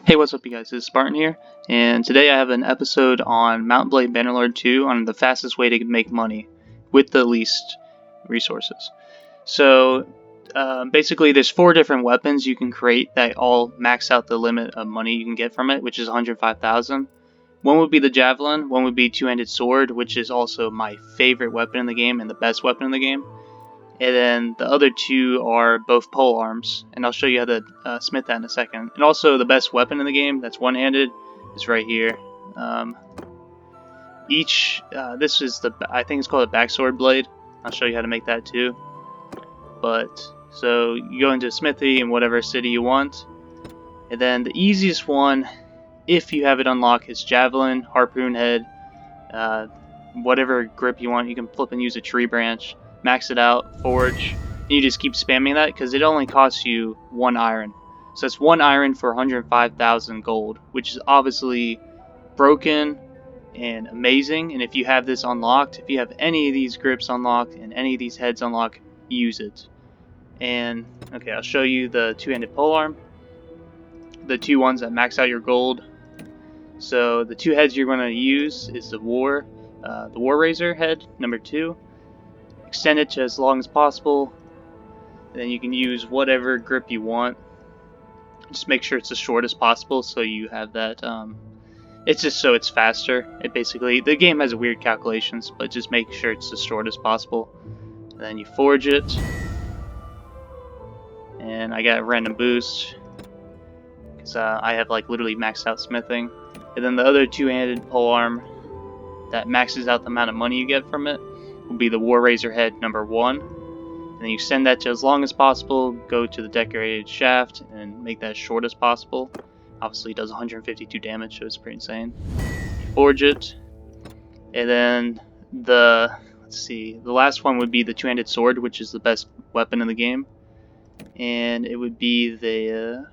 Hey, what's up, you guys? It's Spartan here, and today I have an episode on Mount Blade Bannerlord 2 on the fastest way to make money with the least resources. So, basically, there's 4 different weapons you can create that all max out the limit of money you can get from it, which is 105,000. One would be the Javelin, one would be Two-Handed Sword, which is also my favorite weapon in the game and the best weapon in the game. And then the other 2 are both pole arms, and I'll show you how to smith that in a second. And also the best weapon in the game that's one-handed is right here. This is I think it's called a backsword blade. I'll show you how to make that too. So you go into a smithy in whatever city you want, and then the easiest one, if you have it unlocked, is Javelin, Harpoon Head, whatever grip you want. You can flip and use a tree branch, max it out, forge, and you just keep spamming that because it only costs you 1 iron. So that's 1 iron for 105,000 gold, which is obviously broken and amazing. And if you have this unlocked, if you have any of these grips unlocked and any of these heads unlocked, use it. And okay, I'll show you the two-handed polearm, the 2 ones that max out your gold. So the 2 heads you're going to use is the War Razor head, number 2. Extend it to as long as possible, and then you can use whatever grip you want. Just make sure it's as short as possible, so you have that. It's just so it's faster. The game has weird calculations, but just make sure it's as short as possible. And then you forge it, and I got a random boost because I have like literally maxed out smithing. And then the other two-handed polearm that maxes out the amount of money you get from it will be the War Razor head number 1. And then you extend that to as long as possible, go to the decorated shaft and make that as short as possible. Obviously it does 152 damage, so it's pretty insane. You forge it, and then the last one would be the two-handed sword, which is the best weapon in the game. And it would be the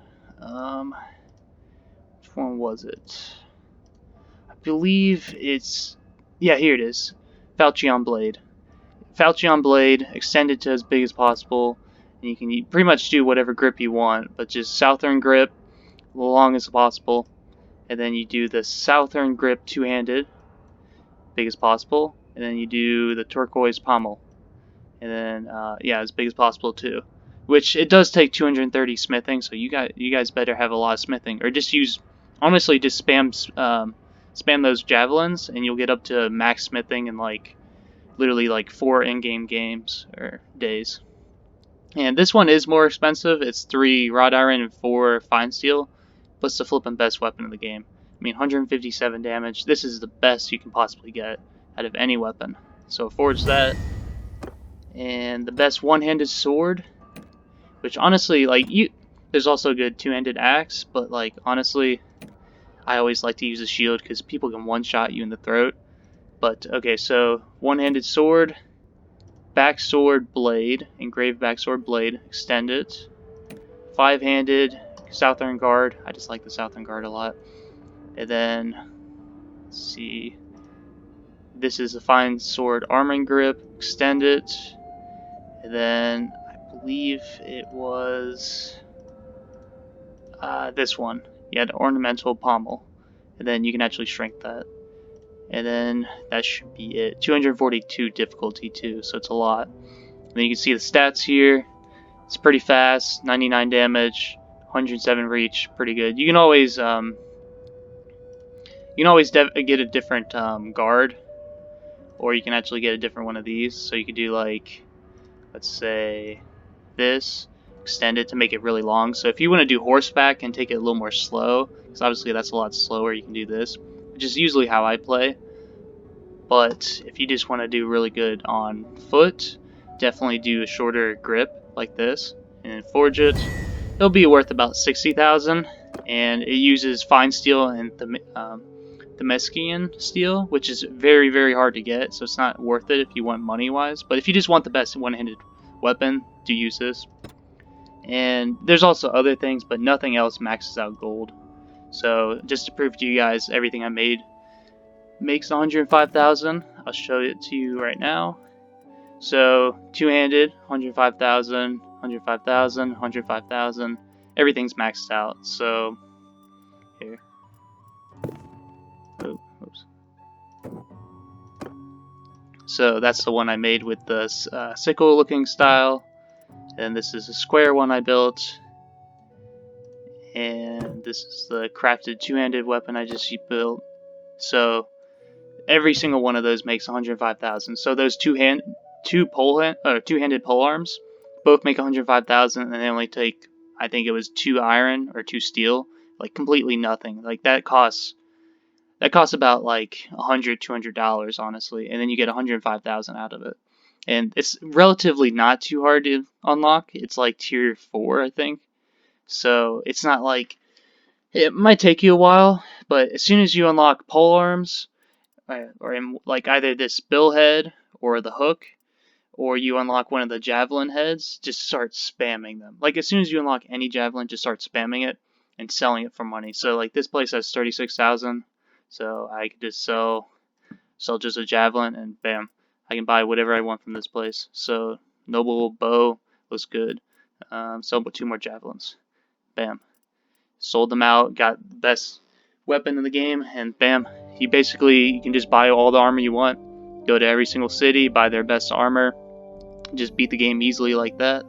which one was it? I believe it's, yeah, here it is, Falchion Blade. Falchion Blade, extend it to as big as possible, and you can pretty much do whatever grip you want, but just Southern grip, as long as possible, and then you do the Southern grip two-handed, big as possible, and then you do the turquoise pommel, and then yeah, as big as possible too. Which it does take 230 smithing, so you guys better have a lot of smithing, or just use, honestly, just spam those javelins, and you'll get up to max smithing in like literally like 4 in-game games or days. And this one is more expensive. It's 3 wrought iron and 4 fine steel, but it's the flippin' best weapon in the game. I mean, 157 damage. This is the best you can possibly get out of any weapon. So forge that. And the best one-handed sword, which honestly, like, there's also a good two-handed axe, but like honestly, I always like to use a shield because people can one-shot you in the throat. But okay, so one-handed sword, backsword blade, engraved backsword blade, extend it. 5-handed Southern guard. I just like the Southern guard a lot. And then let's see. This is a fine sword arming grip, extend it. And then I believe it was this one. Yeah, the ornamental pommel. And then you can actually shrink that. And then that should be it. 242 difficulty too, so it's a lot. And then you can see the stats here. It's pretty fast, 99 damage, 107 reach, pretty good. You can always get a different guard, or you can actually get a different one of these. So you could do like, let's say this, extend it to make it really long. So if you want to do horseback and take it a little more slow, because obviously that's a lot slower, you can do this, which is usually how I play. But if you just want to do really good on foot, definitely do a shorter grip like this and forge it. It'll be worth about 60,000, and it uses fine steel and Damascus steel, which is very, very hard to get, so it's not worth it if you want money wise. But if you just want the best one-handed weapon, do use this. And there's also other things, but nothing else maxes out gold. So just to prove to you guys, everything I made makes 105,000. I'll show it to you right now. So two-handed, 105,000, 105,000, 105,000. Everything's maxed out. So Here. Oh, oops. So that's the one I made with the sickle looking style. And this is a square one I built. And this is the crafted two-handed weapon I just built. So every single one of those makes 105,000. So those two-handed pole arms both make 105,000, and they only take, I think it was 2 iron or 2 steel, like completely nothing. Like that costs about like $100-$200 honestly, and then you get 105,000 out of it. And it's relatively not too hard to unlock. It's like tier 4, I think. So it's not like, it might take you a while, but as soon as you unlock pole arms, or in like either this bill head or the hook, or you unlock one of the javelin heads, just start spamming them. Like as soon as you unlock any javelin, just start spamming it and selling it for money. So like this place has 36,000, so I could just sell just a javelin, and bam, I can buy whatever I want from this place. So noble bow looks good. Sell 2 more javelins. Bam. Sold them out, got the best weapon in the game, and bam, you can just buy all the armor you want. Go to every single city, buy their best armor, just beat the game easily like that.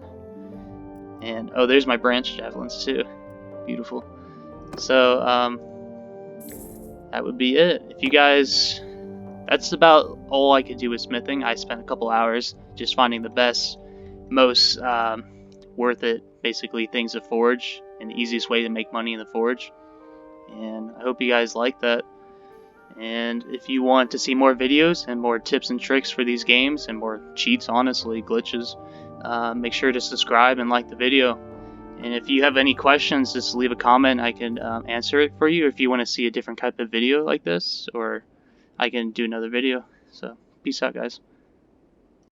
And oh, there's my branch javelins too. Beautiful. So that would be it. If you guys, that's about all I could do with smithing. I spent a couple hours just finding the best, most worth it, basically, things to forge and the easiest way to make money in the forge. And I hope you guys like that. And if you want to see more videos and more tips and tricks for these games and more cheats, honestly, glitches, make sure to subscribe and like the video. And if you have any questions, just leave a comment. I can answer it for you if you want to see a different type of video like this, or I can do another video. So peace out, guys.